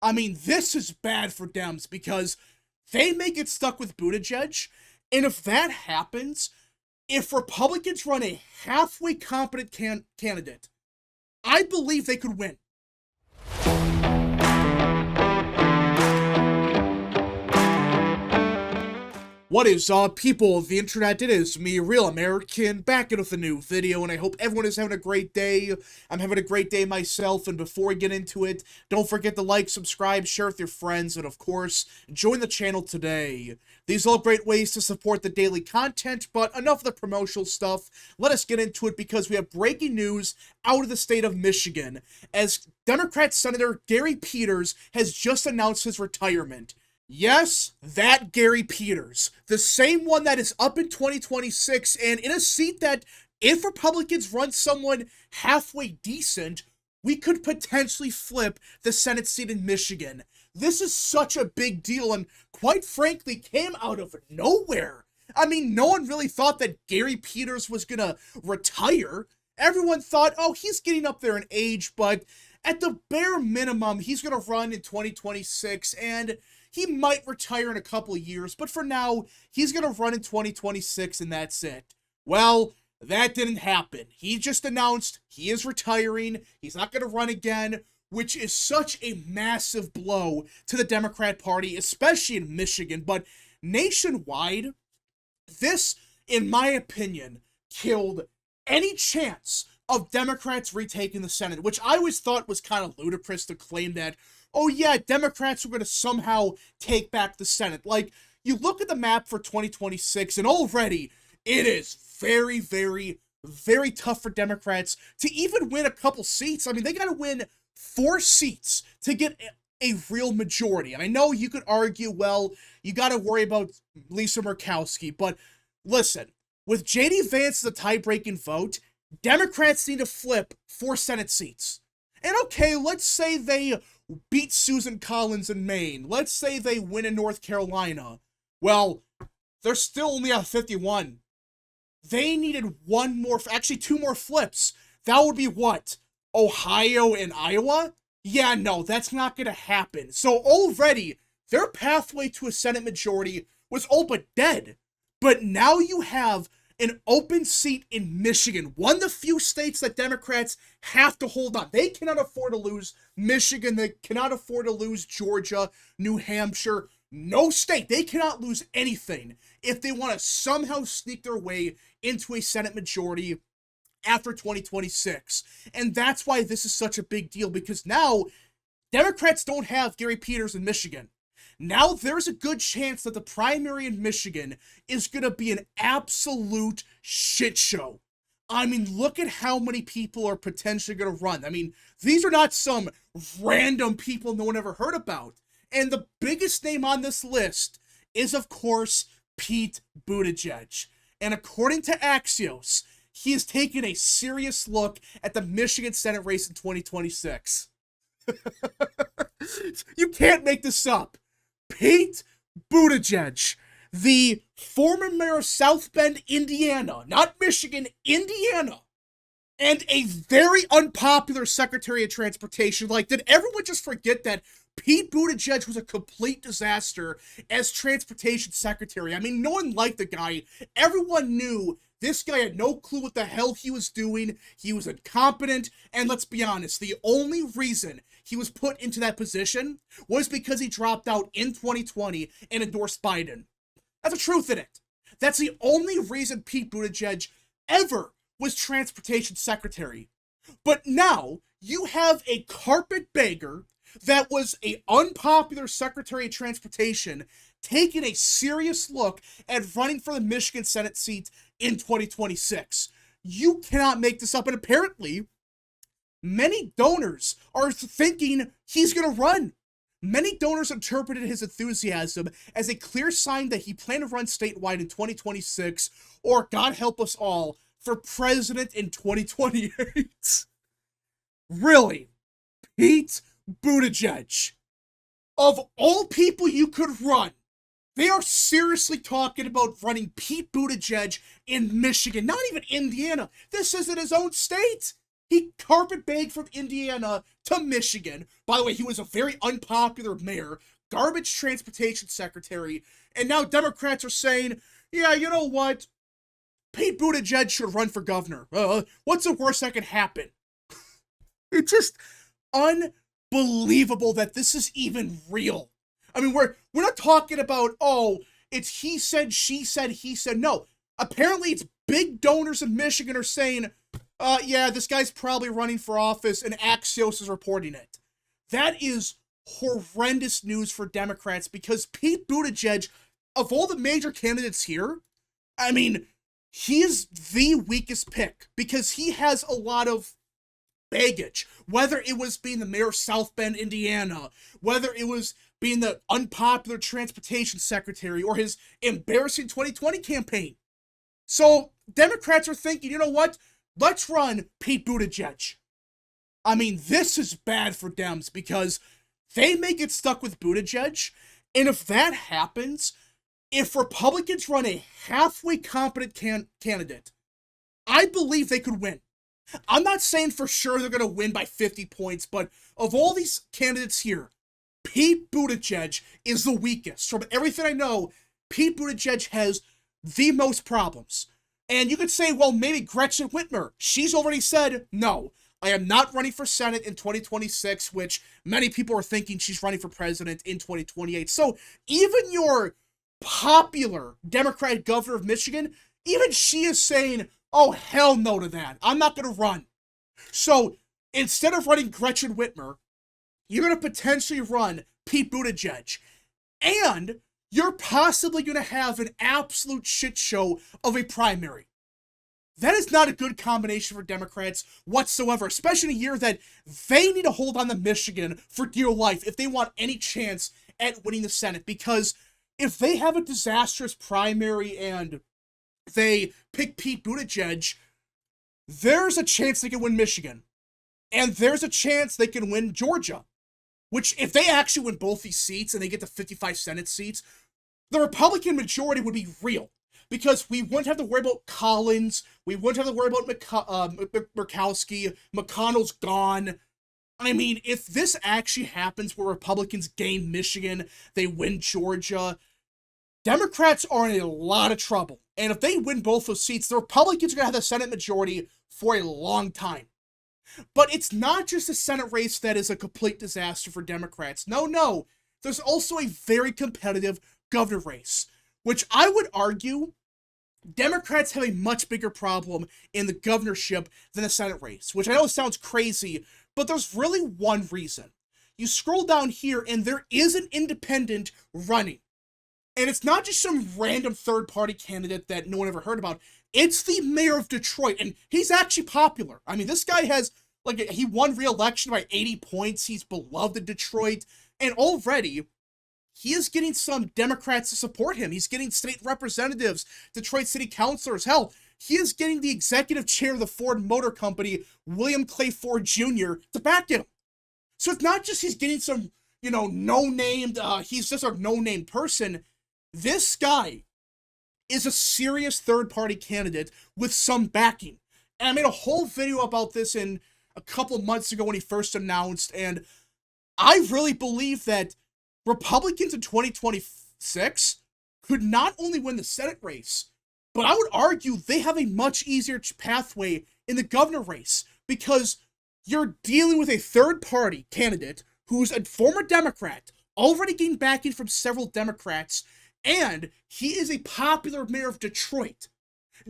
I mean, this is bad for Dems because they may get stuck with Buttigieg, and if that happens, if Republicans run a halfway competent candidate, I believe they could win. What is up, people of the internet? It is me, Real American, back in with a new video, and I hope everyone is having a great day. I'm having a great day myself, and before we get into it, don't forget to like, subscribe, share with your friends, and of course, join the channel today. These are all great ways to support the daily content, but enough of the promotional stuff. Let us get into it because we have breaking news out of the state of Michigan, as Democrat Senator Gary Peters has just announced his retirement. Yes, that Gary Peters, the same one that is up in 2026 and in a seat that, if Republicans run someone halfway decent, we could potentially flip the Senate seat in Michigan. This is such a big deal and, quite frankly, came out of nowhere. I mean, no one really thought that Gary Peters was gonna retire. Everyone thought, oh, he's getting up there in age, but at the bare minimum, he's gonna run in 2026, and he might retire in a couple of years, but for now, he's going to run in 2026 and that's it. Well, that didn't happen. He just announced he is retiring. He's not going to run again, which is such a massive blow to the Democrat Party, especially in Michigan. But nationwide, this, in my opinion, killed any chance of Democrats retaking the Senate, which I always thought was kind of ludicrous to claim that, oh yeah, Democrats are going to somehow take back the Senate. Like, you look at the map for 2026, and already it is very, very, very tough for Democrats to even win a couple seats. I mean, they got to win 4 seats to get a real majority. And I know you could argue, well, you got to worry about Lisa Murkowski, but listen, with J.D. Vance as a tie-breaking vote, Democrats need to flip 4 Senate seats. And okay, let's say they beat Susan Collins in Maine. Let's say they win in North Carolina. Well, they're still only at 51. They needed 2 more flips. That would be what? Ohio and Iowa? Yeah, no, that's not going to happen. So already, their pathway to a Senate majority was all but dead. But now you have an open seat in Michigan, one of the few states that Democrats have to hold on. They cannot afford to lose Michigan. They cannot afford to lose Georgia, New Hampshire. No state. They cannot lose anything if they want to somehow sneak their way into a Senate majority after 2026. And that's why this is such a big deal, because now Democrats don't have Gary Peters in Michigan. Now there's a good chance that the primary in Michigan is going to be an absolute shit show. I mean, look at how many people are potentially going to run. I mean, these are not some random people no one ever heard about. And the biggest name on this list is, of course, Pete Buttigieg. And according to Axios, he is taking a serious look at the Michigan Senate race in 2026. You can't make this up. Pete Buttigieg, the former mayor of South Bend, Indiana, not Michigan, Indiana, and a very unpopular Secretary of Transportation. Like, did everyone just forget that Pete Buttigieg was a complete disaster as Transportation Secretary? I mean, no one liked the guy. Everyone knew this guy had no clue what the hell he was doing. He was incompetent, and let's be honest, the only reason he was put into that position was because he dropped out in 2020 and endorsed Biden. That's the truth in it. That's the only reason Pete Buttigieg ever was Transportation Secretary. But now, you have a carpetbagger that was an unpopular Secretary of Transportation taking a serious look at running for the Michigan Senate seat in 2026. You cannot make this up, and apparently, many donors are thinking he's going to run. Many donors interpreted his enthusiasm as a clear sign that he planned to run statewide in 2026, or, God help us all, for president in 2028. Really? Pete Buttigieg, of all people you could run, they are seriously talking about running Pete Buttigieg in Michigan, not even Indiana. This isn't his own state. He carpetbagged from Indiana to Michigan. By the way, he was a very unpopular mayor, garbage transportation secretary, and now Democrats are saying, yeah, you know what? Pete Buttigieg should run for governor. What's the worst that could happen? It's just unbelievable that this is even real. I mean, we're not talking about, oh, it's he said, she said, he said. No. Apparently, it's big donors in Michigan are saying, yeah, this guy's probably running for office, and Axios is reporting it. That is horrendous news for Democrats because Pete Buttigieg, of all the major candidates here, I mean, he is the weakest pick because he has a lot of baggage. Whether it was being the mayor of South Bend, Indiana, whether it was being the unpopular transportation secretary, or his embarrassing 2020 campaign. So Democrats are thinking, you know what? Let's run Pete Buttigieg. I mean, this is bad for Dems because they may get stuck with Buttigieg, and if that happens, if Republicans run a halfway competent candidate, I believe they could win. I'm not saying for sure they're going to win by 50 points, but of all these candidates here, Pete Buttigieg is the weakest. From everything I know, Pete Buttigieg has the most problems. And you could say, well, maybe Gretchen Whitmer. She's already said, no, I am not running for Senate in 2026, which many people are thinking she's running for president in 2028. So even your popular Democratic governor of Michigan, even she is saying, oh, hell no to that. I'm not going to run. So instead of running Gretchen Whitmer, you're going to potentially run Pete Buttigieg. And you're possibly going to have an absolute shit show of a primary. That is not a good combination for Democrats whatsoever, especially in a year that they need to hold on to Michigan for dear life if they want any chance at winning the Senate. Because if they have a disastrous primary and they pick Pete Buttigieg, there's a chance they can win Michigan. And there's a chance they can win Georgia. Which, if they actually win both these seats and they get the 55 Senate seats, the Republican majority would be real. Because we wouldn't have to worry about Collins, we wouldn't have to worry about Murkowski, McConnell's gone. I mean, if this actually happens where Republicans gain Michigan, they win Georgia, Democrats are in a lot of trouble. And if they win both those seats, the Republicans are going to have the Senate majority for a long time. But it's not just a Senate race that is a complete disaster for Democrats. No. There's also a very competitive governor race, which I would argue Democrats have a much bigger problem in the governorship than the Senate race, which I know sounds crazy, but there's really one reason. You scroll down here and there is an independent running. And it's not just some random third-party candidate that no one ever heard about. It's the mayor of Detroit, and he's actually popular. I mean, this guy has, he won re-election by 80 points. He's beloved in Detroit, and already he is getting some Democrats to support him. He's getting state representatives, Detroit city councilors. Hell, he is getting the executive chair of the Ford Motor Company, William Clay Ford Jr., to back him. So it's not just he's getting some, no-named, he's just a no-name person. This guy is a serious third-party candidate with some backing. And I made a whole video about this in a couple of months ago when he first announced, and I really believe that Republicans in 2026 could not only win the Senate race, but I would argue they have a much easier pathway in the governor race because you're dealing with a third-party candidate who's a former Democrat, already gained backing from several Democrats, and he is a popular mayor of Detroit.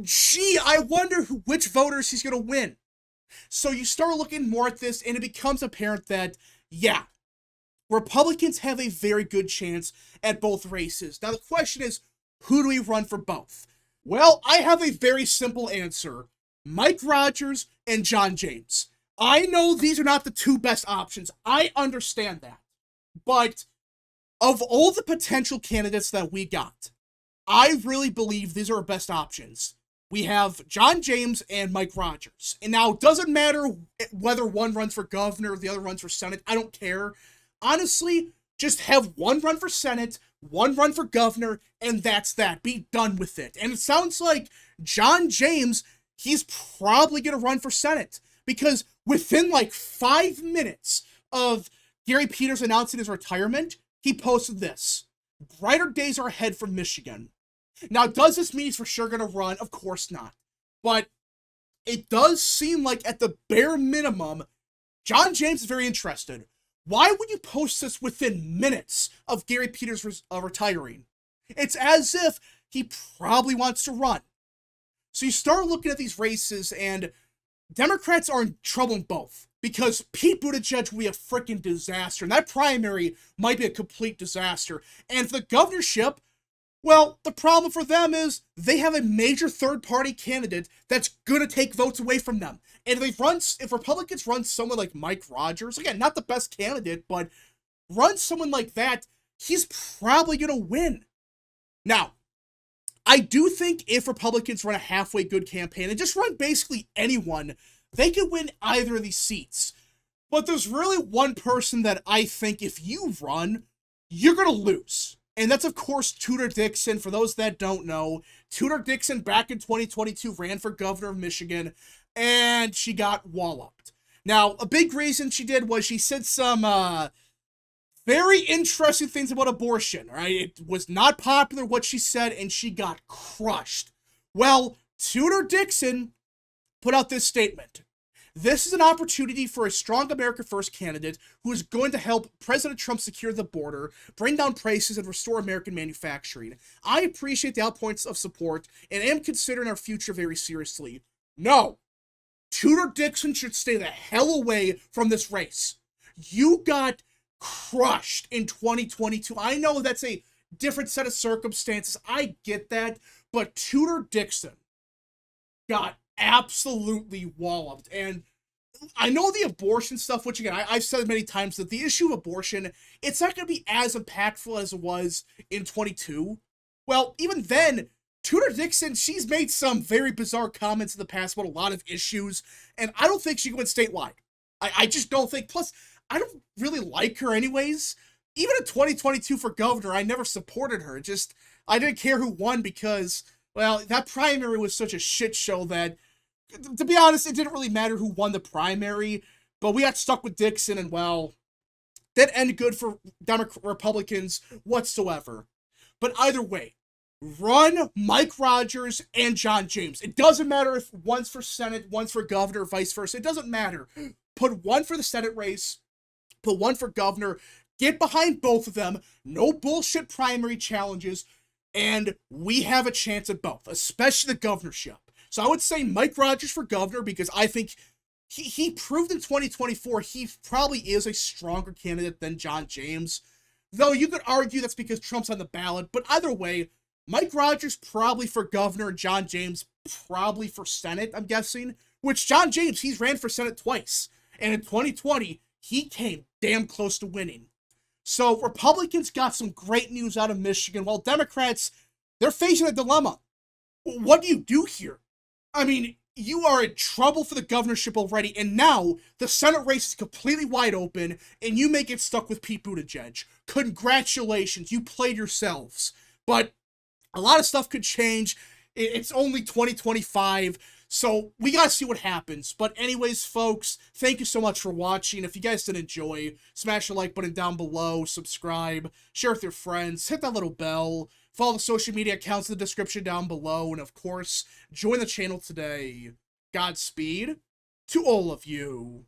Gee, I wonder which voters he's going to win. So you start looking more at this, and it becomes apparent that, yeah, Republicans have a very good chance at both races. Now the question is, who do we run for both? Well, I have a very simple answer. Mike Rogers and John James. I know these are not the two best options. I understand that. But of all the potential candidates that we got, I really believe these are our best options. We have John James and Mike Rogers. And now, it doesn't matter whether one runs for governor or the other runs for Senate. I don't care. Honestly, just have one run for Senate, one run for governor, and that's that. Be done with it. And it sounds like John James, he's probably going to run for Senate. because within like 5 minutes of Gary Peters announcing his retirement, he posted this: "Brighter days are ahead for Michigan." Now, does this mean he's for sure going to run? Of course not. But it does seem like, at the bare minimum, John James is very interested. Why would you post this within minutes of Gary Peters retiring? It's as if he probably wants to run. So you start looking at these races, and Democrats are in trouble in both, because Pete Buttigieg will be a freaking disaster, and that primary might be a complete disaster. And for the governorship, well, the problem for them is they have a major third-party candidate that's going to take votes away from them. And if Republicans run someone like Mike Rogers, again, not the best candidate, but run someone like that, he's probably going to win. Now, I do think if Republicans run a halfway good campaign and just run basically anyone, they could win either of these seats. But there's really one person that I think if you run, you're going to lose. And that's, of course, Tudor Dixon. For those that don't know, Tudor Dixon back in 2022 ran for governor of Michigan, and she got walloped. Now, a big reason she did was she said some very interesting things about abortion, right? It was not popular what she said, and she got crushed. Well, Tudor Dixon put out this statement: "This is an opportunity for a strong America First candidate who is going to help President Trump secure the border, bring down prices, and restore American manufacturing. I appreciate the outpoints of support and am considering our future very seriously." No. Tudor Dixon should stay the hell away from this race. You got crushed in 2022. I know that's a different set of circumstances. I get that. But Tudor Dixon got absolutely walloped. And I know the abortion stuff, which again, I've said many times that the issue of abortion, it's not going to be as impactful as it was in 22. Well, even then, Tudor Dixon, she's made some very bizarre comments in the past about a lot of issues, and I don't think she can win statewide. I just don't think. Plus, I don't really like her anyways. Even in 2022 for governor, I never supported her. I didn't care who won because, well, that primary was such a shit show that, to be honest, it didn't really matter who won the primary, but we got stuck with Dixon, and, well, that ended good for Republicans whatsoever. But either way, run Mike Rogers and John James. It doesn't matter if one's for Senate, one's for governor, vice versa. It doesn't matter. Put one for the Senate race, put one for governor, get behind both of them, no bullshit primary challenges, and we have a chance at both, especially the governorship. So I would say Mike Rogers for governor, because I think he proved in 2024 he probably is a stronger candidate than John James. Though you could argue that's because Trump's on the ballot, but either way, Mike Rogers probably for governor and John James probably for Senate, I'm guessing. Which John James, he's ran for Senate twice. And in 2020, he came damn close to winning. So Republicans got some great news out of Michigan, while Democrats, they're facing a dilemma. What do you do here? I mean, you are in trouble for the governorship already, and now the Senate race is completely wide open, and you may get stuck with Pete Buttigieg. Congratulations, you played yourselves. But a lot of stuff could change. It's only 2025, so we gotta see what happens. But anyways, folks, thank you so much for watching. If you guys did enjoy, smash the like button down below, subscribe, share with your friends, hit that little bell, follow the social media accounts in the description down below, and of course, join the channel today. Godspeed to all of you.